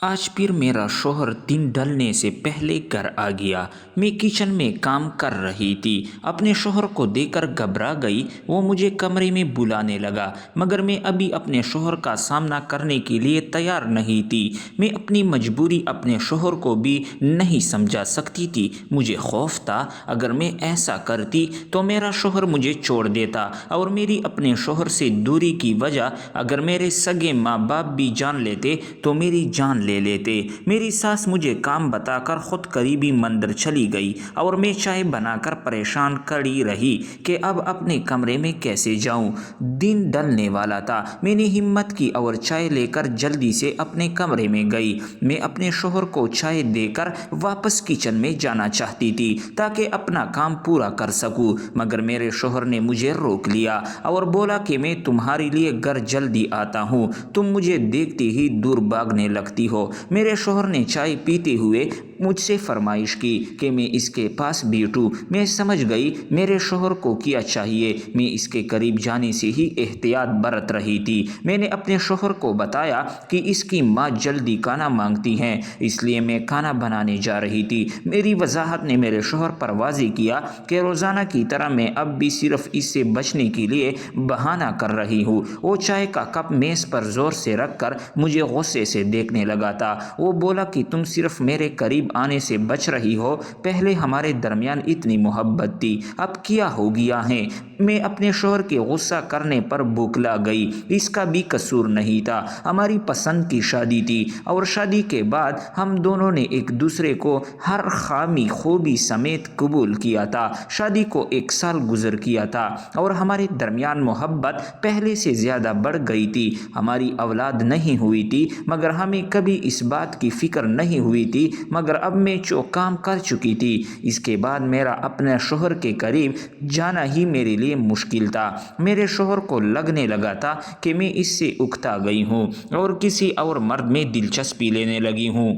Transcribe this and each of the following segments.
आज फिर मेरा शौहर दिन ढलने से पहले घर आ गया। मैं किचन में काम कर रही थी। अपने शौहर को देखकर घबरा गई। वो मुझे कमरे में बुलाने लगा, मगर मैं अभी अपने शौहर का सामना करने के लिए तैयार नहीं थी। मैं अपनी मजबूरी अपने शौहर को भी नहीं समझा सकती थी। मुझे खौफ था, अगर मैं ऐसा करती तो मेरा शौहर मुझे छोड़ देता, और मेरी अपने शौहर से दूरी की वजह अगर मेरे सगे माँ बाप भी जान लेते तो मेरी जान ले लेते। मेरी सास मुझे काम बताकर खुद करीबी मंदिर चली गई, और मैं चाय बनाकर परेशान खड़ी रही कि अब अपने कमरे में कैसे जाऊं। दिन ढलने वाला था। मैंने हिम्मत की और चाय लेकर जल्दी से अपने कमरे में गई। मैं अपने शौहर को चाय देकर वापस किचन में जाना चाहती थी ताकि अपना काम पूरा कर सकूं, मगर मेरे शौहर ने मुझे रोक लिया और बोला कि मैं तुम्हारे लिए घर जल्दी आता हूँ, तुम मुझे देखते ही दूर भागने लगती हो। मेरे शौहर ने चाय पीते हुए मुझसे फरमाइश की कि मैं इसके पास बैठूं। मैं समझ गई मेरे शौहर को क्या चाहिए। मैं इसके करीब जाने से ही एहतियात बरत रही थी। मैंने अपने शौहर को बताया कि इसकी माँ जल्दी खाना मांगती हैं, इसलिए मैं खाना बनाने जा रही थी। मेरी वजाहत ने मेरे शौहर पर वाज़ेह किया कि रोज़ाना की तरह मैं अब भी सिर्फ इससे बचने के लिए बहाना कर रही हूँ। वो चाय का कप मेज़ पर ज़ोर से रखकर मुझे गुस्से से देखने लगा था। वो बोला कि तुम सिर्फ मेरे करीब आने से बच रही हो, पहले हमारे दरमियान इतनी मोहब्बत थी, अब क्या हो गया है। मैं अपने शौहर के गुस्सा करने पर बौखला गई। इसका भी कसूर नहीं था, हमारी पसंद की शादी थी, और शादी के बाद हम दोनों ने एक दूसरे को हर खामी खूबी समेत कबूल किया था। शादी को 1 साल गुजर किया था और हमारे दरमियान मोहब्बत पहले से ज़्यादा बढ़ गई थी। हमारी औलाद नहीं हुई थी, मगर हमें कभी इस बात की फ़िक्र नहीं हुई थी, मगर अब मैं जो काम कर चुकी थी, इसके बाद मेरा अपने शौहर के करीब जाना ही मेरे लिए मुश्किल था। मेरे शौहर को लगने लगा था कि मैं इससे उकता गई हूँ और किसी और मर्द में दिलचस्पी लेने लगी हूँ।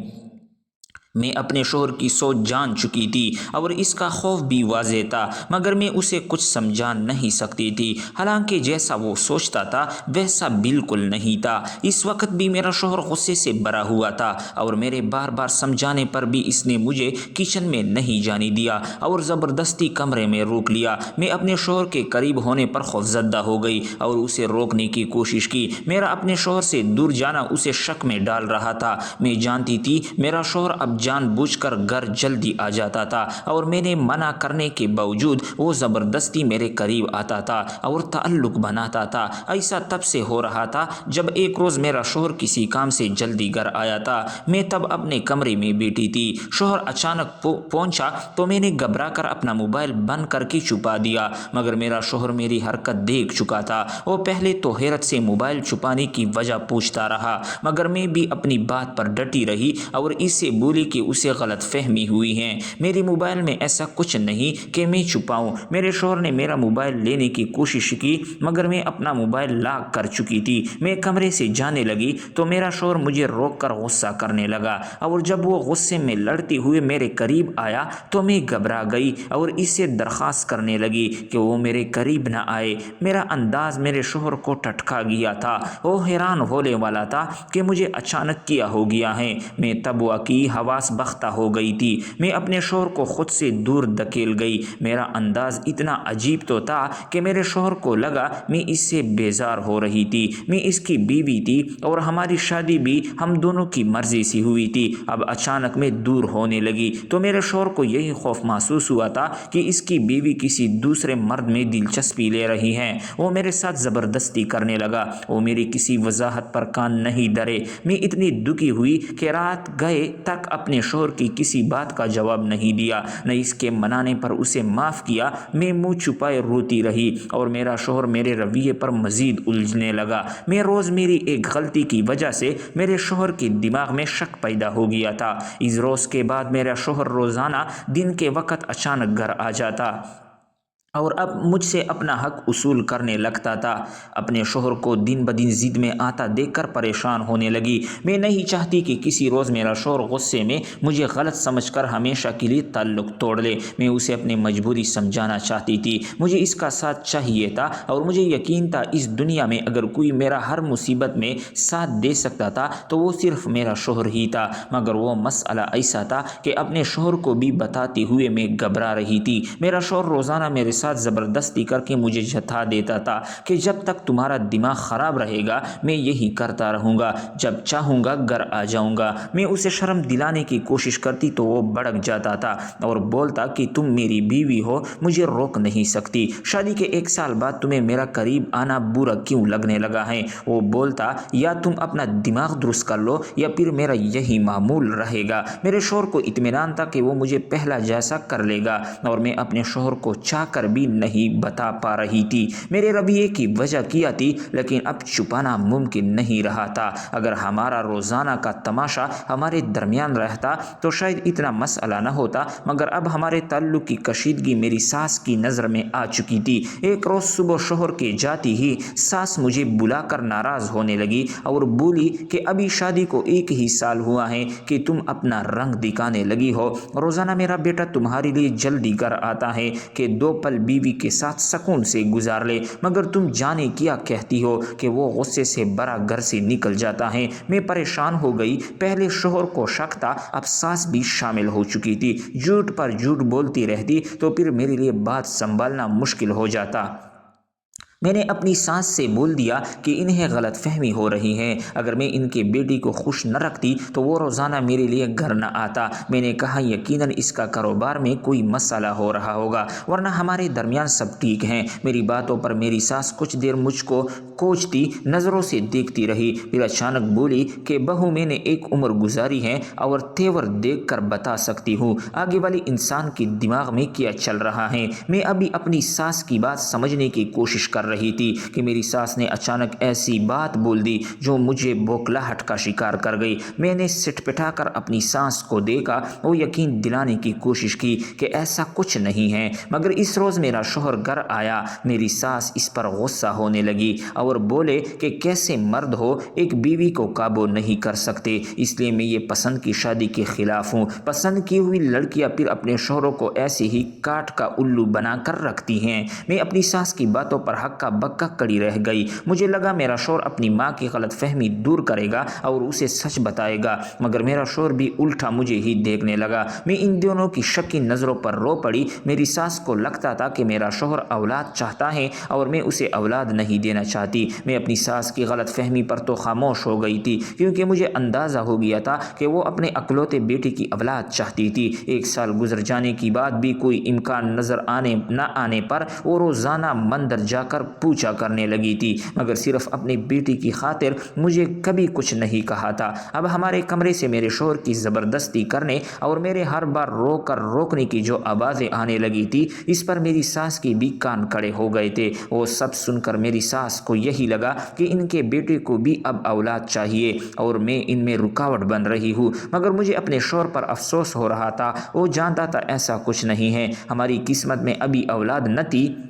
मैं अपने शौहर की सोच जान चुकी थी और इसका खौफ भी वाज़ेह था, मगर मैं उसे कुछ समझा नहीं सकती थी। हालांकि जैसा वो सोचता था वैसा बिल्कुल नहीं था। इस वक्त भी मेरा शौहर गुस्से से भरा हुआ था, और मेरे बार बार समझाने पर भी इसने मुझे किचन में नहीं जाने दिया और ज़बरदस्ती कमरे में रोक लिया। मैं अपने शौहर के करीब होने पर खौफजदा हो गई और उसे रोकने की कोशिश की। मेरा अपने शौहर से दूर जाना उसे शक में डाल रहा था। मैं जानती थी मेरा शौहर अब जानबूझकर घर जल्दी आ जाता था, और मैंने मना करने के बावजूद वो ज़बरदस्ती मेरे करीब आता था और ताल्लुक़ बनाता था। ऐसा तब से हो रहा था जब एक रोज़ मेरा शौहर किसी काम से जल्दी घर आया था। मैं तब अपने कमरे में बैठी थी। शौहर अचानक पहुंचा तो मैंने घबरा कर अपना मोबाइल बंद करके छुपा दिया, मगर मेरा शौहर मेरी हरकत देख चुका था। वो पहले तो हैरत से मोबाइल छुपाने की वजह पूछता रहा, मगर मैं भी अपनी बात पर डटी रही और इससे बोली कि उसे गलत फहमी हुई है। मेरे मोबाइल में ऐसा कुछ नहीं कि मैं छुपाऊं। मेरे शौहर ने मेरा मोबाइल लेने की कोशिश की, मगर मैं अपना मोबाइल लॉक कर चुकी थी। मैं कमरे से जाने लगी तो मेरा शौहर मुझे रोक कर गुस्सा करने लगा, और जब वो गुस्से में लड़ते हुए मेरे करीब आया तो मैं घबरा गई और इससे दरख्वास्त करने लगी कि वो मेरे करीब न आए। मेरा अंदाज मेरे शौहर को टटका गया था। वो हैरान होने वाला था कि मुझे अचानक क्या हो गया है। मैं तब वाकई हवास बख्ता हो गई थी। मैं अपने शौहर को खुद से दूर धकेल गई। मेरा अंदाज इतना अजीब तो था कि मेरे शौहर को लगा मैं इससे बेजार हो रही थी। मैं इसकी बीवी थी और हमारी शादी भी हम दोनों की मर्जी से हुई थी। अब अचानक मैं दूर होने लगी तो मेरे शौहर को यही खौफ महसूस हुआ था कि इसकी बीवी किसी दूसरे मर्द में दिलचस्पी ले रही है। वो मेरे साथ ज़बरदस्ती करने लगा। वो मेरी किसी वजाहत पर कान नहीं धरे। मैं इतनी दुखी हुई कि रात गए तक अपने शौहर की किसी बात का जवाब नहीं दिया, न इसके मनाने पर उसे माफ़ किया। मैं मुँह छुपाए रोती रही और मेरा शौहर मेरे रवैये पर मज़ीद उलझने लगा। मैं रोज़ मेरी एक गलती की वजह से मेरे शौहर के दिमाग में शक पैदा हो गया था। इस रोज़ के बाद मेरा शौहर रोज़ाना दिन के वक़्त अचानक घर आ जाता। और अब मुझसे अपना हक उसूल करने लगता था। अपने शोहर को दिन ब दिन ज़िद में आता देखकर परेशान होने लगी। मैं नहीं चाहती कि किसी रोज़ मेरा शोहर गुस्से में मुझे गलत समझकर हमेशा के लिए ताल्लुक़ तोड़ ले। मैं उसे अपनी मजबूरी समझाना चाहती थी। मुझे इसका साथ चाहिए था और मुझे यकीन था इस दुनिया में अगर कोई मेरा हर मुसीबत में साथ दे सकता था तो वो सिर्फ मेरा शोहर ही था। मगर वो मसला ऐसा था कि अपने शोहर को भी बताते हुए मैं घबरा रही थी। मेरा शोहर रोज़ाना मेरे साथ ज़बरदस्ती करके मुझे जता देता था कि जब तक तुम्हारा दिमाग ख़राब रहेगा मैं यही करता रहूँगा, जब चाहूँगा घर आ जाऊँगा। मैं उसे शर्म दिलाने की कोशिश करती तो वो भड़क जाता था और बोलता कि तुम मेरी बीवी हो, मुझे रोक नहीं सकती। शादी के 1 साल बाद तुम्हें मेरा करीब आना बुरा क्यों लगने लगा है? वो बोलता या तुम अपना दिमाग दुरुस्त कर लो या फिर मेरा यही मामूल रहेगा। मेरे शोहर को इत्मीनान था कि वो मुझे पहला जैसा कर लेगा और मैं अपने शोहर को चाह कर भी नहीं बता पा रही थी। मेरे रवैये की वजह क्या थी, लेकिन अब छुपाना मुमकिन नहीं रहा था। अगर हमारा रोज़ाना का तमाशा हमारे दरमियान रहता तो शायद इतना मसला न होता, मगर अब हमारे ताल्लुक़ की कशीदगी मेरी सास की नज़र में आ चुकी थी। एक रोज़ सुबह शोहर के जाती ही सास मुझे बुलाकर नाराज़ होने लगी और बोली कि अभी शादी को 1 ही साल हुआ है कि तुम अपना रंग दिखाने लगी हो। रोज़ाना मेरा बेटा तुम्हारे लिए जल्दी घर आता है कि 2 पल बीवी के साथ सुकून से गुजार ले, मगर तुम जाने क्या कहती हो कि वो गुस्से से बड़ा घर से निकल जाता है। मैं परेशान हो गई। पहले शोहर को शक था, अब सास भी शामिल हो चुकी थी। झूठ पर झूठ बोलती रहती तो फिर मेरे लिए बात संभालना मुश्किल हो जाता। मैंने अपनी सास से बोल दिया कि इन्हें गलत फहमी हो रही है। अगर मैं इनके बेटी को खुश न रखती तो वो रोज़ाना मेरे लिए घर न आता। मैंने कहा यकीनन इसका कारोबार में कोई मसला हो रहा होगा, वरना हमारे दरमियान सब ठीक हैं। मेरी बातों पर मेरी सास कुछ देर मुझको कोचती नज़रों से देखती रही, फिर अचानक बोली कि बहू मैंने एक उम्र गुजारी है और तेवर देख कर बता सकती हूँ आगे वाले इंसान के दिमाग में क्या चल रहा है। मैं अभी अपनी सास की बात समझने की कोशिश कर रही थी कि मेरी सास ने अचानक ऐसी बात बोल दी जो मुझे बौखलाहट का शिकार कर गई। मैंने सिटपिटाकर अपनी सास को देखा, वो यकीन दिलाने की कोशिश की कि ऐसा कुछ नहीं है। मगर इस रोज़ मेरा शोहर घर आया। मेरी सास इस पर गुस्सा होने लगी और बोले कि कैसे मर्द हो, एक बीवी को काबू नहीं कर सकते, इसलिए मैं ये पसंद की शादी के खिलाफ हूँ। पसंद की हुई लड़कियाँ फिर अपने शोहरों को ऐसे ही काट का उल्लू बना कर रखती हैं। मैं अपनी सास की बातों पर हक्का बक्का कड़ी रह गई। मुझे लगा मेरा शोहर अपनी माँ की गलत फहमी दूर करेगा और उसे सच बताएगा, मगर मेरा शोहर भी उल्टा मुझे ही देखने लगा। मैं इन दोनों की शक्की नज़रों पर रो पड़ी। मेरी सास को लगता था कि मेरा शोहर औलाद चाहता है और मैं उसे औलाद नहीं देना चाहती। मैं अपनी सास की गलत फहमी पर तो खामोश हो गई थी, क्योंकि मुझे अंदाज़ा हो गया था कि वो अपने अकलौते बेटे की औलाद चाहती थी। 1 साल गुजर जाने के बाद भी कोई इम्कान नज़र आने पर वो रोज़ाना मंदिर जाकर पूजा करने लगी थी, मगर सिर्फ अपने बेटी की खातिर मुझे कभी कुछ नहीं कहा था। अब हमारे कमरे से मेरे शोहर की ज़बरदस्ती करने और मेरे हर बार रोकने की जो आवाज़ें आने लगी थी, इस पर मेरी सास के भी कान खड़े हो गए थे। वो सब सुनकर मेरी सास को यही लगा कि इनके बेटे को भी अब औलाद चाहिए और मैं इनमें रुकावट बन रही हूँ। मगर मुझे अपने शोहर पर अफसोस हो रहा था। वो जानता था ऐसा कुछ नहीं है, हमारी किस्मत में अभी औलाद न थी।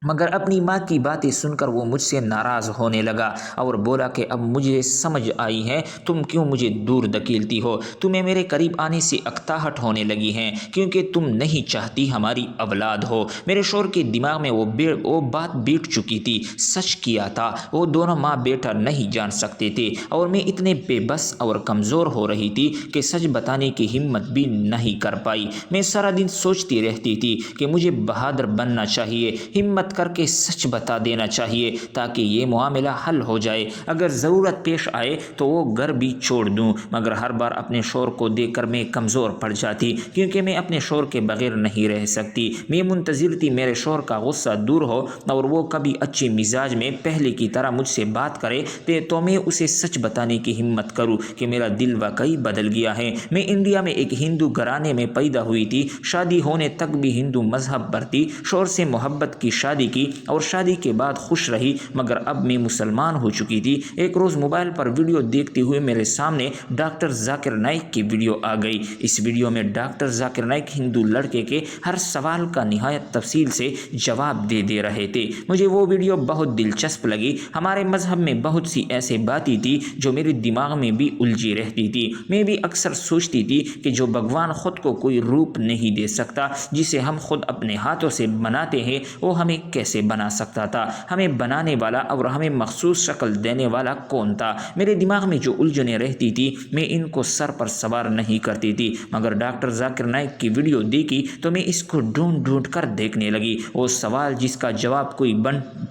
मगर अपनी माँ की बातें सुनकर वो मुझसे नाराज़ होने लगा और बोला कि अब मुझे समझ आई है तुम क्यों मुझे दूर धकेलती हो। तुम्हें मेरे करीब आने से अकताहट होने लगी है क्योंकि तुम नहीं चाहती हमारी औलाद हो। मेरे शोहर के दिमाग में वो बात बीत चुकी थी। सच किया था, वो दोनों माँ बेटा नहीं जान सकते थे और मैं इतने बेबस और कमज़ोर हो रही थी कि सच बताने की हिम्मत भी नहीं कर पाई। मैं सारा दिन सोचती रहती थी कि मुझे बहादुर बनना चाहिए, हिम्मत करके सच बता देना चाहिए ताकि ये मामला हल हो जाए। अगर ज़रूरत पेश आए तो वो घर भी छोड़ दूं। मगर हर बार अपने शोहर को देखकर मैं कमज़ोर पड़ जाती, क्योंकि मैं अपने शोहर के बगैर नहीं रह सकती। मैं मुंतज़िर थी मेरे शोहर का गुस्सा दूर हो और वो कभी अच्छे मिजाज में पहले की तरह मुझसे बात करे तो मैं उसे सच बताने की हिम्मत करूँ कि मेरा दिल वाकई बदल गया है। मैं इंडिया में एक हिंदू घराने में पैदा हुई थी, शादी होने तक भी हिंदू मजहब पर थी। शोहर से मोहब्बत की शादी شادی کی اور شادی کے بعد خوش رہی، مگر اب میں مسلمان ہو چکی تھی۔ ایک روز موبائل پر ویڈیو دیکھتے ہوئے میرے سامنے ڈاکٹر ذاکر نائک کی ویڈیو آ گئی۔ اس ویڈیو میں ڈاکٹر ذاکر نائک ہندو لڑکے کے ہر سوال کا نہایت تفصیل سے جواب دے رہے تھے۔ مجھے وہ ویڈیو بہت دلچسپ لگی۔ ہمارے مذہب میں بہت سی ایسے باتیں تھی جو میرے دماغ میں بھی الجھی رہتی تھی۔ میں بھی اکثر سوچتی تھی کہ جو بھگوان خود کو کوئی روپ نہیں دے سکتا، جسے ہم خود اپنے ہاتھوں سے بناتے ہیں، وہ ہمیں کیسے بنا سکتا تھا؟ ہمیں بنانے والا اور ہمیں مخصوص شکل دینے والا کون تھا؟ میرے دماغ میں جو الجھنیں رہتی تھی، میں ان کو سر پر سوار نہیں کرتی تھی، مگر ڈاکٹر ذاکر نائک کی ویڈیو دیکھی تو میں اس کو ڈھونڈ کر دیکھنے لگی۔ وہ سوال جس کا جواب کوئی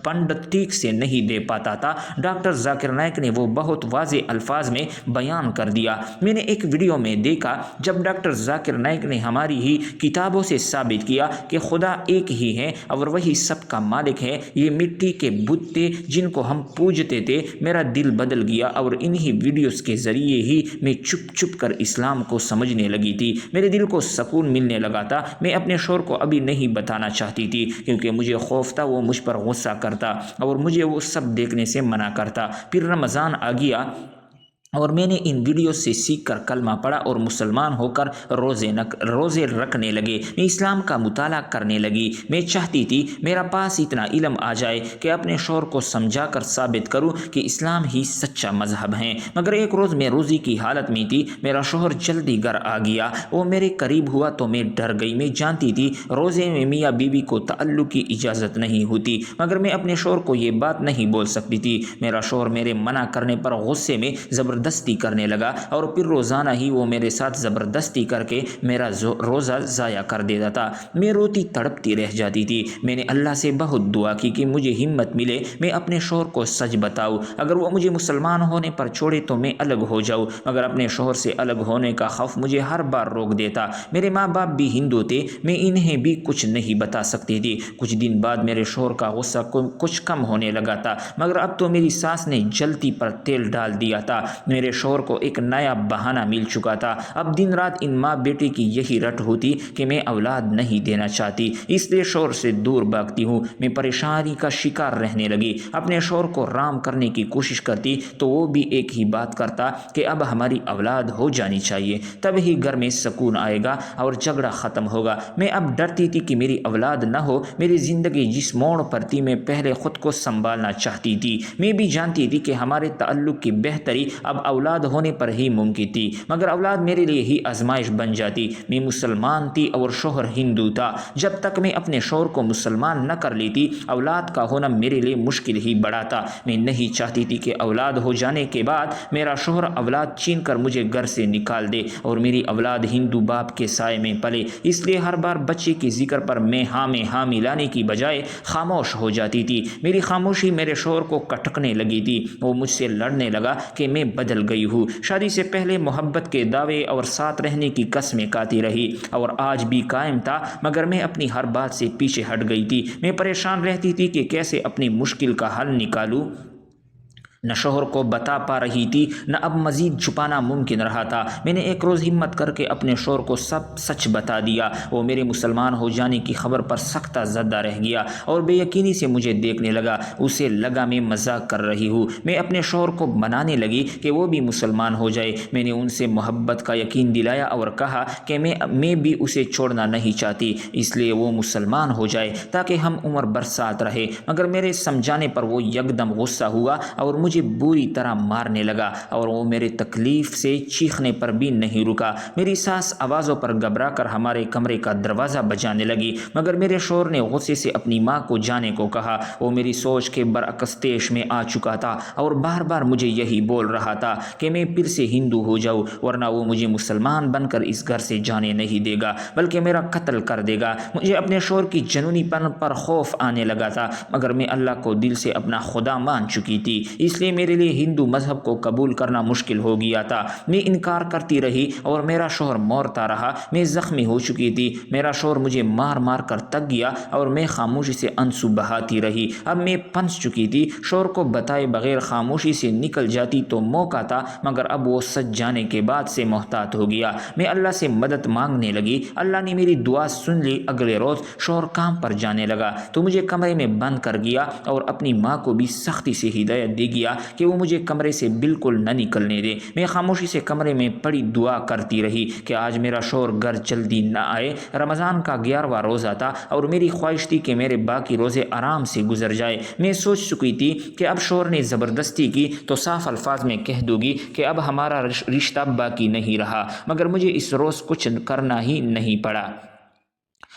پنڈت ٹھیک سے نہیں دے پاتا تھا، ڈاکٹر ذاکر نائک نے وہ بہت واضح الفاظ میں بیان کر دیا۔ میں نے ایک ویڈیو میں دیکھا جب ڈاکٹر ذاکر نائک نے ہماری ہی کتابوں سے ثابت کیا کہ خدا ایک ہی ہے اور وہی سب کا مالک ہے۔ یہ مٹی کے بت تھے جن کو ہم پوجتے تھے۔ میرا دل بدل گیا اور انہی ویڈیوز کے ذریعے ہی میں چھپ کر اسلام کو سمجھنے لگی تھی۔ میرے دل کو سکون ملنے لگا تھا۔ میں اپنے شوہر کو ابھی نہیں بتانا چاہتی تھی کیونکہ مجھے خوف تھا وہ مجھ پر غصہ کرتا اور مجھے وہ سب دیکھنے سے منع کرتا۔ پھر رمضان آ گیا اور میں نے ان ویڈیوز سے سیکھ کر کلمہ پڑھا اور مسلمان ہو کر روزے رکھنے لگے۔ میں اسلام کا مطالعہ کرنے لگی۔ میں چاہتی تھی میرا پاس اتنا علم آ جائے کہ اپنے شوہر کو سمجھا کر ثابت کروں کہ اسلام ہی سچا مذہب ہے۔ مگر ایک روز میں روزی کی حالت میں تھی۔ میرا شوہر جلدی گھر آ گیا۔ وہ میرے قریب ہوا تو میں ڈر گئی۔ میں جانتی تھی روزے میں میاں بیوی کو تعلق کی اجازت نہیں ہوتی، مگر میں اپنے شوہر کو یہ بات نہیں بول سکتی تھی۔ میرا شوہر میرے منع کرنے پر غصے میں زبردستی کرنے لگا اور پھر روزانہ ہی وہ میرے ساتھ زبردستی کر کے میرا روزہ ضائع کر دیتا تھا۔ میں روتی تڑپتی رہ جاتی تھی۔ میں نے اللہ سے بہت دعا کی کہ مجھے ہمت ملے میں اپنے شوہر کو سچ بتاؤں۔ اگر وہ مجھے مسلمان ہونے پر چھوڑے تو میں الگ ہو جاؤں، مگر اپنے شوہر سے الگ ہونے کا خوف مجھے ہر بار روک دیتا۔ میرے ماں باپ بھی ہندو تھے، میں انہیں بھی کچھ نہیں بتا سکتی تھی۔ کچھ دن بعد میرے شوہر کا غصہ کچھ کم ہونے لگا تھا، مگر اب تو میری ساس نے جلتی پر تیل ڈال دیا تھا۔ میرے شوہر کو ایک نیا بہانہ مل چکا تھا۔ اب دن رات ان ماں بیٹے کی یہی رٹ ہوتی کہ میں اولاد نہیں دینا چاہتی، اس لیے شوہر سے دور بھاگتی ہوں۔ میں پریشانی کا شکار رہنے لگی۔ اپنے شوہر کو رام کرنے کی کوشش کرتی تو وہ بھی ایک ہی بات کرتا کہ اب ہماری اولاد ہو جانی چاہیے، تب ہی گھر میں سکون آئے گا اور جھگڑا ختم ہوگا۔ میں اب ڈرتی تھی کہ میری اولاد نہ ہو۔ میری زندگی جس موڑ پر تھی میں پہلے خود کو سنبھالنا چاہتی تھی۔ میں بھی جانتی تھی کہ ہمارے تعلق کی بہتری اب اولاد ہونے پر ہی ممکن تھی، مگر اولاد میرے لیے ہی آزمائش بن جاتی۔ میں مسلمان تھی اور شوہر ہندو تھا۔ جب تک میں اپنے شوہر کو مسلمان نہ کر لیتی، اولاد کا ہونا میرے لیے مشکل ہی بڑا تھا۔ میں نہیں چاہتی تھی کہ اولاد ہو جانے کے بعد میرا شوہر اولاد چھین کر مجھے گھر سے نکال دے اور میری اولاد ہندو باپ کے سائے میں پلے۔ اس لیے ہر بار بچے کے ذکر پر میں ہاں میں ہاں ملانے کی بجائے خاموش ہو جاتی تھی۔ میری خاموشی میرے شوہر کو کٹکنے لگی تھی۔ وہ مجھ سے لڑنے لگا کہ میں بدل گئی ہوں۔ شادی سے پہلے محبت کے دعوے اور ساتھ رہنے کی قسمیں کھاتی رہی اور آج بھی قائم تھا، مگر میں اپنی ہر بات سے پیچھے ہٹ گئی تھی۔ میں پریشان رہتی تھی کہ کیسے اپنی مشکل کا حل نکالوں۔ نہ شوہر کو بتا پا رہی تھی، نہ اب مزید چھپانا ممکن رہا تھا۔ میں نے ایک روز ہمت کر کے اپنے شوہر کو سب سچ بتا دیا۔ وہ میرے مسلمان ہو جانے کی خبر پر سخت زدہ رہ گیا اور بے یقینی سے مجھے دیکھنے لگا۔ اسے لگا میں مذاق کر رہی ہوں۔ میں اپنے شوہر کو منانے لگی کہ وہ بھی مسلمان ہو جائے۔ میں نے ان سے محبت کا یقین دلایا اور کہا کہ میں بھی اسے چھوڑنا نہیں چاہتی، اس لیے وہ مسلمان ہو جائے تاکہ ہم عمر بھر ساتھ رہے۔ مگر میرے سمجھانے پر وہ یکدم غصہ ہوا اور مجھے بری طرح مارنے لگا اور وہ میرے تکلیف سے چیخنے پر بھی نہیں رکا۔ میری ساس آوازوں پر گھبرا کر ہمارے کمرے کا دروازہ بجانے لگی، مگر میرے شوہر نے غصے سے اپنی ماں کو جانے کو کہا۔ وہ میری سوچ کے برعکس دیش میں آ چکا تھا اور بار بار مجھے یہی بول رہا تھا کہ میں پھر سے ہندو ہو جاؤں، ورنہ وہ مجھے مسلمان بن کر اس گھر سے جانے نہیں دے گا بلکہ میرا قتل کر دے گا۔ مجھے اپنے شوہر کی جنونی پن پر خوف آنے لگا تھا، مگر میں اللہ کو دل سے اپنا خدا مان چکی تھی، اس لیے इसलिए मेरे लिए हिंदू मज़हब को कबूल करना मुश्किल हो गया था। मैं इनकार करती रही और मेरा शोहर मरता रहा। मैं ज़ख्मी हो चुकी थी। मेरा शोहर मुझे मार मार कर थक गया और मैं खामोशी से आंसू बहाती रही। अब मैं फंस चुकी थी। शोहर को बताए बगैर खामोशी से निकल जाती तो मौका था, मगर अब वो सच जाने के बाद से मोहतात हो गया। मैं अल्लाह से मदद मांगने लगी। अल्लाह ने मेरी दुआ सुन ली। अगले रोज़ शोहर काम पर जाने लगा तो मुझे कमरे में बंद कर गया और अपनी माँ को भी सख्ती से हिदायत दे गया कि वो मुझे कमरे से बिल्कुल न निकलने दे। मैं खामोशी से कमरे में पड़ी दुआ करती रही कि आज मेरा शोहर घर जल्दी न आए। रमज़ान का 11वां रोज़ा था और मेरी ख्वाहिश थी कि मेरे बाकी रोज़े आराम से गुजर जाए। मैं सोच चुकी थी कि अब शोहर ने ज़बरदस्ती की तो साफ अल्फाज में कह दूंगी कि अब हमारा रिश्ता बाकी नहीं रहा, मगर मुझे इस रोज़ कुछ करना ही नहीं पड़ा।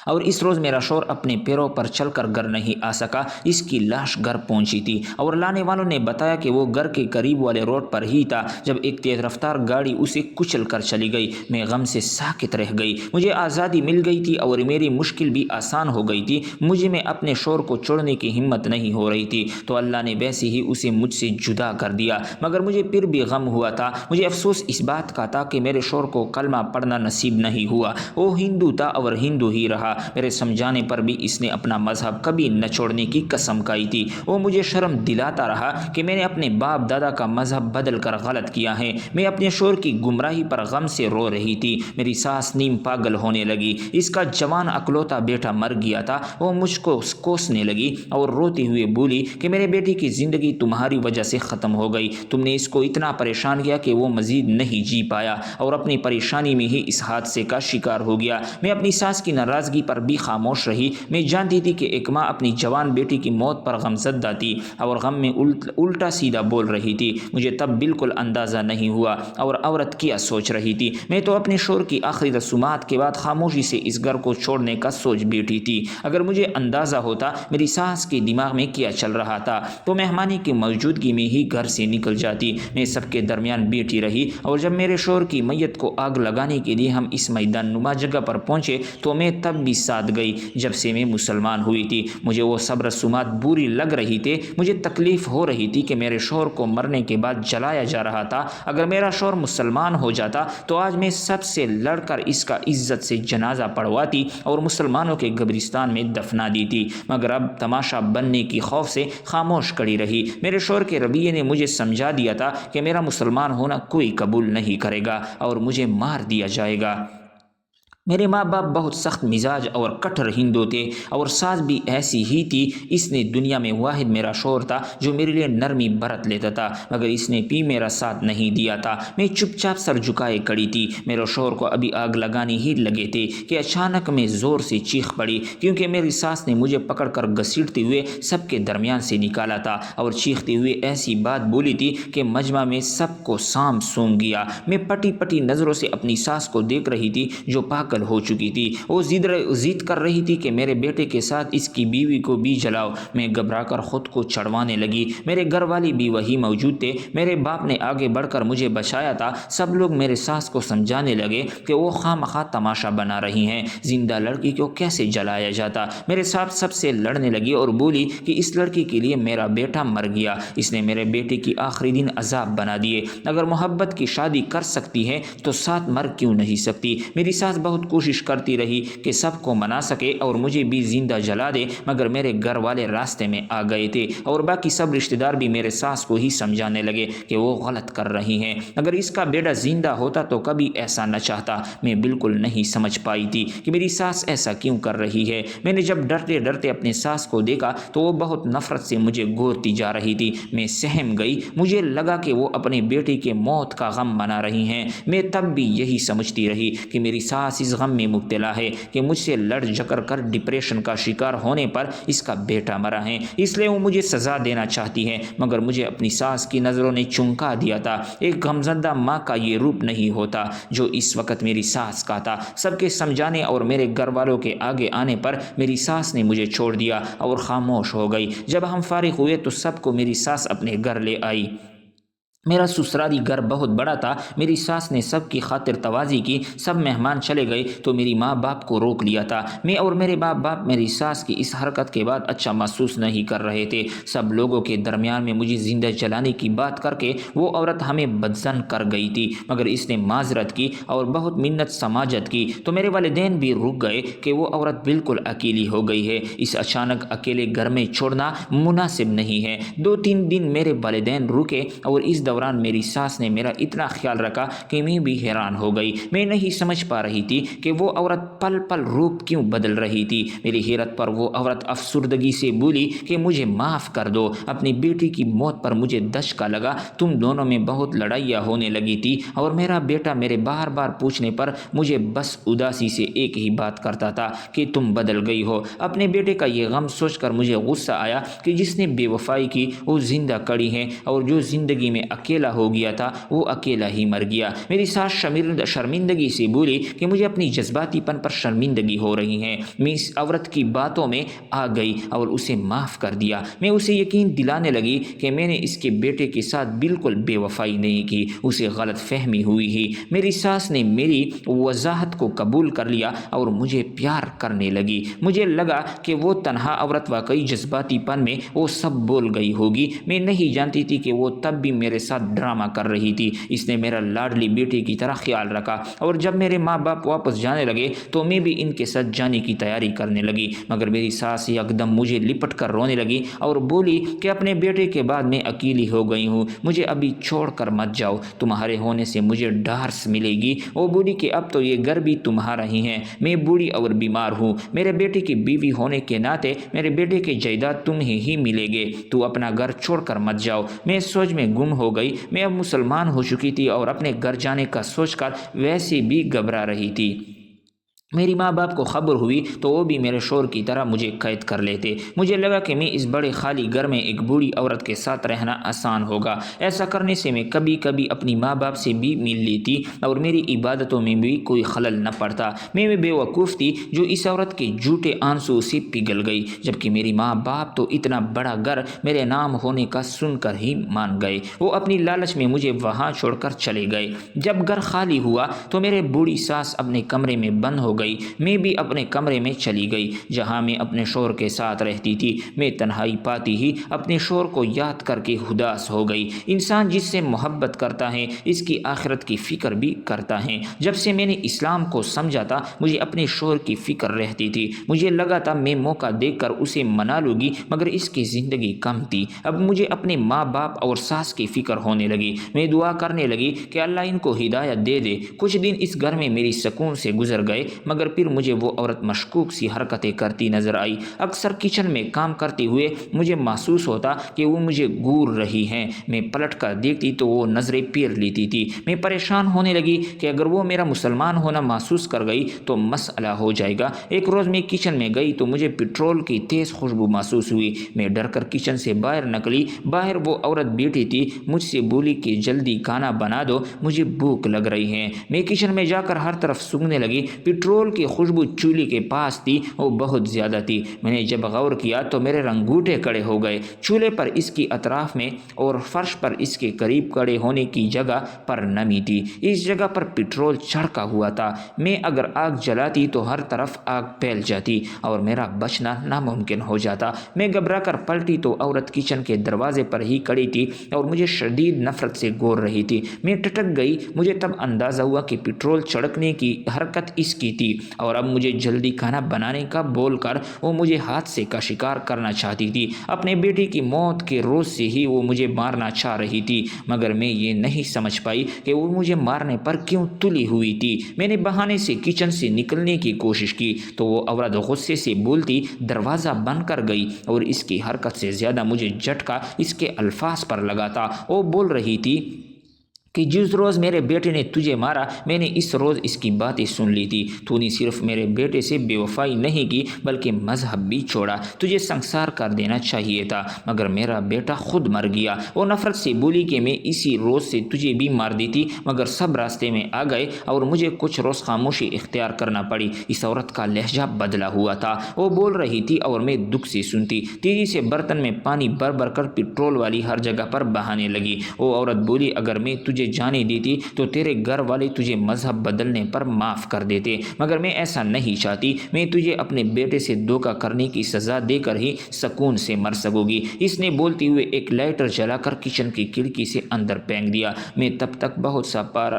और इस रोज़ मेरा शोहर अपने पैरों पर चलकर घर नहीं आ सका। इसकी लाश घर पहुंची थी और लाने वालों ने बताया कि वो घर के करीब वाले रोड पर ही था जब एक तेज़ रफ्तार गाड़ी उसे कुचल कर चली गई। मैं गम से साकित रह गई। मुझे आज़ादी मिल गई थी और मेरी मुश्किल भी आसान हो गई थी। मुझे में अपने शोहर को छोड़ने की हिम्मत नहीं हो रही थी तो अल्लाह ने वैसे ही उसे मुझसे जुदा कर दिया, मगर मुझे फिर भी गम हुआ था। मुझे अफसोस इस बात का था कि मेरे शोहर को कलमा पढ़ना नसीब नहीं हुआ। वो हिंदू था और हिंदू ही रहा। मेरे समझाने पर भी इसने अपना मजहब कभी न छोड़ने की कसम खाई थी। वो मुझे शर्म दिलाता रहा कि मैंने अपने बाप दादा का मजहब बदल कर गलत किया है। मैं अपने शोहर की गुमराही पर गम से रो रही थी। मेरी सास नीम पागल होने लगी। इसका जवान अकलौता बेटा मर गया था। वो मुझको कोसने लगी और रोती हुए बोली कि मेरे बेटी की ज़िंदगी तुम्हारी वजह से ख़त्म हो गई। तुमने इसको इतना परेशान किया कि वो मज़ीद नहीं जी पाया और अपनी परेशानी में ही इस हादसे का शिकार हो गया। मैं अपनी सास की नाराज़गी पर भी खामोश रही। मैं जानती थी कि एक माँ अपनी जवान बेटी की मौत पर गमज़दा थी और गम में उल्टा सीधा बोल रही थी। मुझे तब बिल्कुल अंदाज़ा नहीं हुआ और औरत क्या सोच रही थी। मैं तो अपने शोहर की आखिरी रसूमात के बाद खामोशी से इस घर को छोड़ने का सोच बैठी थी। अगर मुझे अंदाज़ा होता मेरी सास के दिमाग में क्या चल रहा था तो मेहमानी की मौजूदगी में ही घर से निकल जाती। मैं सबके दरमियान बैठी रही और जब मेरे शोहर की मैयत को आग लगाने के लिए हम इस मैदान नुमा जगह पर पहुंचे तो मैं तब भी साथ गई जब से मैं मुसलमान हुई थी। मुझे वो सब रसूमात बुरी लग रही थी। मुझे तकलीफ़ हो रही थी कि मेरे शोहर को मरने के बाद जलाया जा रहा था। अगर मेरा शोहर मुसलमान हो जाता तो आज मैं सबसे लड़कर इसका इज्जत से जनाजा पढ़वाती और मुसलमानों के कब्रिस्तान में दफना दी थी, मगर अब तमाशा बनने की खौफ से खामोश खड़ी रही। मेरे शोहर के रवैये ने मुझे समझा दिया था कि मेरा मुसलमान होना कोई कबूल नहीं करेगा और मुझे मार दिया जाएगा। मेरे माँ बाप बहुत सख्त मिजाज और कट्टर हिंदू थे और सास भी ऐसी ही थी। इसने दुनिया में वाहिद मेरा शोहर था जो मेरे लिए नरमी बरत लेता था, मगर इसने भी मेरा साथ नहीं दिया था। मैं चुपचाप सर झुकाए खड़ी थी। मेरे शोहर को अभी आग लगाने ही लगे थे कि अचानक मैं ज़ोर से चीख पड़ी, क्योंकि मेरी सास ने मुझे पकड़कर घसीटते हुए सबके दरमियान से निकाला था और चीखते हुए ऐसी बात बोली थी कि मजमा में सबको सांप सूंघ गया। मैं पटी पटी नज़रों से अपनी सास को देख रही थी जो पागल हो चुकी थी। वो जिद कर रही थी कि मेरे बेटे के साथ इसकी बीवी को भी जलाओ। मैं घबराकर खुद को चढ़वाने लगी। मेरे घर वाले भी वही मौजूद थे। मेरे बाप ने आगे बढ़कर मुझे बचाया था। सब लोग मेरे सास को समझाने लगे कि वो खामखा तमाशा बना रही हैं, जिंदा लड़की को कैसे जलाया जाता। मेरे साथ सबसे लड़ने लगी और बोली कि इस लड़की के लिए मेरा बेटा मर गया, इसने मेरे बेटे की आखिरी दिन अजाब बना दिए। अगर मोहब्बत की शादी कर सकती है तो साथ मर क्यों नहीं सकती। मेरी सास बहुत कोशिश करती रही कि सबको मना सके और मुझे भी जिंदा जला दे, मगर मेरे घर वाले रास्ते में आ गए थे और बाकी सब रिश्तेदार भी मेरे सास को ही समझाने लगे कि वो गलत कर रही हैं। अगर इसका बेटा जिंदा होता तो कभी ऐसा न चाहता। मैं बिल्कुल नहीं समझ पाई थी कि मेरी सास ऐसा क्यों कर रही है। मैंने जब डरते डरते अपने सास को देखा तो वो बहुत नफरत से मुझे घूरती जा रही थी। मैं सहम गई। मुझे लगा कि वो अपने बेटे के मौत का गम मना रही हैं। मैं तब भी यही समझती रही कि मेरी सास इस गम में मुब्तला है कि मुझसे लड़ झगड़ कर डिप्रेशन का शिकार होने पर इसका बेटा मरा है, इसलिए वो मुझे सज़ा देना चाहती है। मगर मुझे अपनी सास की नज़रों ने चौंका दिया था। एक गमज़दा माँ का ये रूप नहीं होता जो इस वक्त मेरी सास का था। सबके समझाने और मेरे घर वालों के आगे आने पर मेरी सास ने मुझे छोड़ दिया और खामोश हो गई। जब हम फारिग हुए तो सबको मेरी सास अपने घर ले आई। मेरा ससुराली घर बहुत बड़ा था। मेरी सास ने सबकी खातिर तवाज़ी की। सब मेहमान चले गए तो मेरी माँ बाप को रोक लिया था। मैं और मेरे बाप मेरी सास की इस हरकत के बाद अच्छा महसूस नहीं कर रहे थे। सब लोगों के दरमियान में मुझे जिंदा जलाने की बात करके वो औरत हमें बदजन कर गई थी, मगर इसने माजरत की और बहुत मिन्नत समाजत की तो मेरे वालिदैन भी रुक गए कि वो औरत बिल्कुल अकेली हो गई है। इस अचानक अकेले घर में छोड़ना मुनासिब नहीं है। 2-3 दिन मेरे वालिदैन रुके और इस दौरान मेरी सास ने मेरा इतना ख्याल रखा कि मैं भी हैरान हो गई। मैं नहीं समझ पा रही थी कि वो औरत पल पल रूप क्यों बदल रही थी। मेरी हैरत पर वो औरत अफसुर्दगी से बोली कि मुझे माफ़ कर दो, अपनी बेटी की मौत पर मुझे दशका लगा। तुम दोनों में बहुत लड़ाइयाँ होने लगी थी और मेरा बेटा मेरे बार बार पूछने पर मुझे बस उदासी से एक ही बात करता था कि तुम बदल गई हो। अपने बेटे का ये गम सोचकर मुझे गुस्सा आया कि जिसने बेवफाई की वो जिंदा कड़ी है और जो ज़िंदगी में अकेला हो गया था वो अकेला ही मर गया। मेरी सास शर्मिंदगी से बोली कि मुझे अपनी जज्बातीपन पर शर्मिंदगी हो रही है। मैं इस औरत की बातों में आ गई और उसे माफ़ कर दिया। मैं उसे यकीन दिलाने लगी कि मैंने इसके बेटे के साथ बिल्कुल बेवफाई नहीं की, उसे गलत फहमी हुई ही। मेरी सास ने मेरी वजाहत को कबूल कर लिया और मुझे प्यार करने लगी। मुझे लगा कि वो तन्हा औरत वाकई जज्बातीपन में वो सब बोल गई होगी। मैं नहीं जानती थी कि वो तब भी मेरे साथ ड्रामा कर रही थी। इसने मेरा लाडली बेटे की तरह ख्याल रखा और जब मेरे माँ बाप वापस जाने लगे तो मैं भी इनके साथ जाने की तैयारी करने लगी, मगर मेरी सास एकदम मुझे लिपट कर रोने लगी और बोली कि अपने बेटे के बाद मैं अकेली हो गई हूँ, मुझे अभी छोड़ कर मत जाओ, तुम्हारे होने से मुझे ढार्स मिलेगी। वो बोली कि अब तो ये घर भी तुम्हारा ही है, मैं बूढ़ी और बीमार हूँ, मेरे बेटे की बीवी होने के नाते मेरे बेटे के जायदाद तुम्हें ही मिलेंगे, तू अपना घर छोड़ कर मत जाओ। मैं सोच में गुम हो गई। मैं अब मुसलमान हो चुकी थी और अपने घर जाने का सोचकर वैसे भी घबरा रही थी। मेरी माँ बाप को खबर हुई तो वो भी मेरे शोर की तरह मुझे कैद कर लेते। मुझे लगा कि मैं इस बड़े खाली घर में एक बूढ़ी औरत के साथ रहना आसान होगा। ऐसा करने से मैं कभी कभी अपनी माँ बाप से भी मिल लेती और मेरी इबादतों में भी कोई खलल न पड़ता। मैं बेवकूफ़ थी जो इस औरत के झूठे आंसू से पिघल गई, जबकि मेरी माँ बाप तो इतना बड़ा घर मेरे नाम होने का सुनकर ही मान गए। वो अपनी लालच में मुझे वहाँ छोड़कर चले गए। जब घर खाली हुआ तो मेरे बूढ़ी सास अपने कमरे में बंद हो गई। मैं भी अपने कमरे में चली गई जहां मैं अपने शोहर के साथ रहती थी। मैं तन्हाई पाती ही अपने शोहर को याद करके उदास हो गई। इंसान जिससे मोहब्बत करता है इसकी आखिरत की फ़िक्र भी करता है। जब से मैंने इस्लाम को समझा था मुझे अपने शोहर की फ़िक्र रहती थी। मुझे लगा था मैं मौका देकर उसे मना लूँगी, मगर इसकी ज़िंदगी कम थी। अब मुझे अपने माँ बाप और सास की फ़िक्र होने लगी। मैं दुआ करने लगी कि अल्लाह इनको हिदायत दे दे। कुछ दिन इस घर में मेरी सुकून से गुजर गए, मगर फिर मुझे वो औरत मशकूक सी हरकतें करती नजर आई। अक्सर किचन में काम करते हुए मुझे महसूस होता कि वो मुझे घूर रही हैं। मैं पलट कर देखती तो वो नज़रें पेर लेती थी। मैं परेशान होने लगी कि अगर वो मेरा मुसलमान होना महसूस कर गई तो मसला हो जाएगा। एक रोज़ मैं किचन में गई तो मुझे पेट्रोल की तेज़ खुशबू महसूस हुई। मैं डर कर किचन से बाहर निकली। बाहर वो औरत बैठी थी। मुझसे बोली कि जल्दी खाना बना दो, मुझे भूख लग रही है। मैं किचन में जाकर हर तरफ सूंघने लगी। पेट्रोल की खुशबू चूल्हे के पास थी, वो बहुत ज़्यादा थी। मैंने जब गौर किया तो मेरे रंगूठे खड़े हो गए। चूल्हे पर इसकी अतराफ में और फर्श पर इसके करीब खड़े होने की जगह पर नमी थी। इस जगह पर पेट्रोल छड़का हुआ था। मैं अगर आग जलाती तो हर तरफ आग फैल जाती और मेरा बचना नामुमकिन हो जाता। मैं घबरा कर पलटी तो औरत किचन के दरवाजे पर ही खड़ी थी और मुझे शदीद नफरत से घूर रही थी। मैं टटक गई। मुझे तब अंदाज़ा हुआ कि पेट्रोल छड़कने की हरकत इसकी थी और अब मुझे जल्दी खाना बनाने का बोलकर वो मुझे हादसे का शिकार करना चाहती थी। अपने बेटे की मौत के रोज़ से ही वो मुझे मारना चाह रही थी, मगर मैं ये नहीं समझ पाई कि वो मुझे मारने पर क्यों तुली हुई थी। मैंने बहाने से किचन से निकलने की कोशिश की तो वो औरत गुस्से से बोलती दरवाज़ा बंद कर गई और इसकी हरकत से ज़्यादा मुझे झटका इसके अल्फाज पर लगा था। वो बोल रही थी کہ جس روز میرے بیٹے نے تجھے مارا میں نے اس روز اس کی باتیں سن لی تھی۔ تو نے صرف میرے بیٹے سے بے وفائی نہیں کی بلکہ مذہب بھی چھوڑا۔ تجھے سنسار کر دینا چاہیے تھا، مگر میرا بیٹا خود مر گیا۔ وہ نفرت سے بولی کہ میں اسی روز سے تجھے بھی مار دیتی، مگر سب راستے میں آ گئے اور مجھے کچھ روز خاموشی اختیار کرنا پڑی۔ اس عورت کا لہجہ بدلا ہوا تھا، وہ بول رہی تھی اور میں دکھ سے سنتی۔ تیزی سے برتن میں پانی بھر بھر کر پٹرول والی ہر جگہ پر بہانے لگی۔ وہ عورت بولی اگر میں تجھے جانے دیتی تو تیرے گھر والے تجھے مذہب بدلنے پر معاف کر دیتے، مگر میں ایسا نہیں چاہتی۔ میں تجھے اپنے بیٹے سے دھوکہ کرنے کی سزا دے کر ہی سکون سے مر سکوں گی۔ اس نے بولتے ہوئے ایک لائٹر جلا کر کچن کی کھڑکی سے اندر پھینک دیا۔ میں تب تک بہت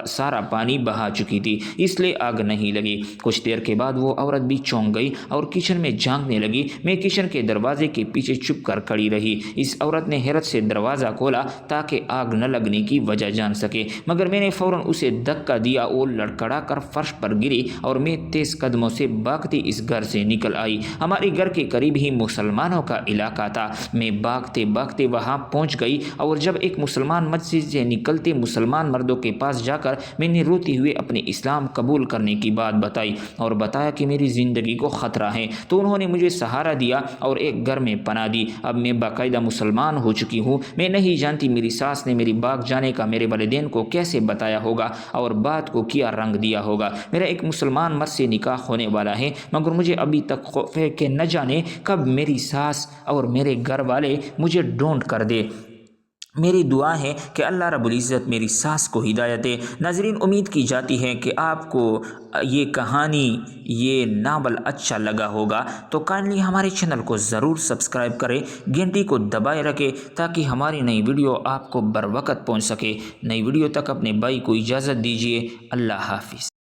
سارا پانی بہا چکی تھی، اس لیے آگ نہیں لگی۔ کچھ دیر کے بعد وہ عورت بھی چونک گئی اور کچن میں جھانکنے لگی۔ میں کچن کے دروازے کے پیچھے چھپ کر کھڑی رہی۔ اس عورت نے حیرت سے دروازہ کھولا تاکہ آگ نہ لگنے کی وجہ جان سکے، مگر میں نے فوراً اسے دھکا دیا۔ وہ لڑکھڑا کر فرش پر گری اور میں تیز قدموں سے بھاگتی اس گھر سے نکل آئی۔ ہمارے گھر کے قریب ہی مسلمانوں کا علاقہ تھا۔ میں بھاگتے بھاگتے وہاں پہنچ گئی اور جب ایک مسلمان مسجد سے نکلتے مسلمان مردوں کے پاس جا کر میں نے روتے ہوئے اپنے اسلام قبول کرنے کی بات بتائی اور بتایا کہ میری زندگی کو خطرہ ہے، تو انہوں نے مجھے سہارا دیا اور ایک گھر میں پناہ دی۔ اب میں باقاعدہ مسلمان ہو چکی ہوں۔ میں نہیں جانتی میری ساس نے میری بھاگ جانے کا میرے والدین کو کیسے بتایا ہوگا اور بات کو کیا رنگ دیا ہوگا۔ میرا ایک مسلمان مرد سے نکاح ہونے والا ہے، مگر مجھے ابھی تک خوف ہے کہ نہ جانے کب میری ساس اور میرے گھر والے مجھے ڈھونڈ کر دے۔ میری دعا ہے کہ اللہ رب العزت میری ساس کو ہدایت دے۔ ناظرین، امید کی جاتی ہے کہ آپ کو یہ کہانی، یہ ناول اچھا لگا ہوگا، تو کائنڈلی ہمارے چینل کو ضرور سبسکرائب کریں، گھنٹی کو دبائے رکھیں تاکہ ہماری نئی ویڈیو آپ کو بر وقت پہنچ سکے۔ نئی ویڈیو تک اپنے بھائی کو اجازت دیجیے۔ اللہ حافظ۔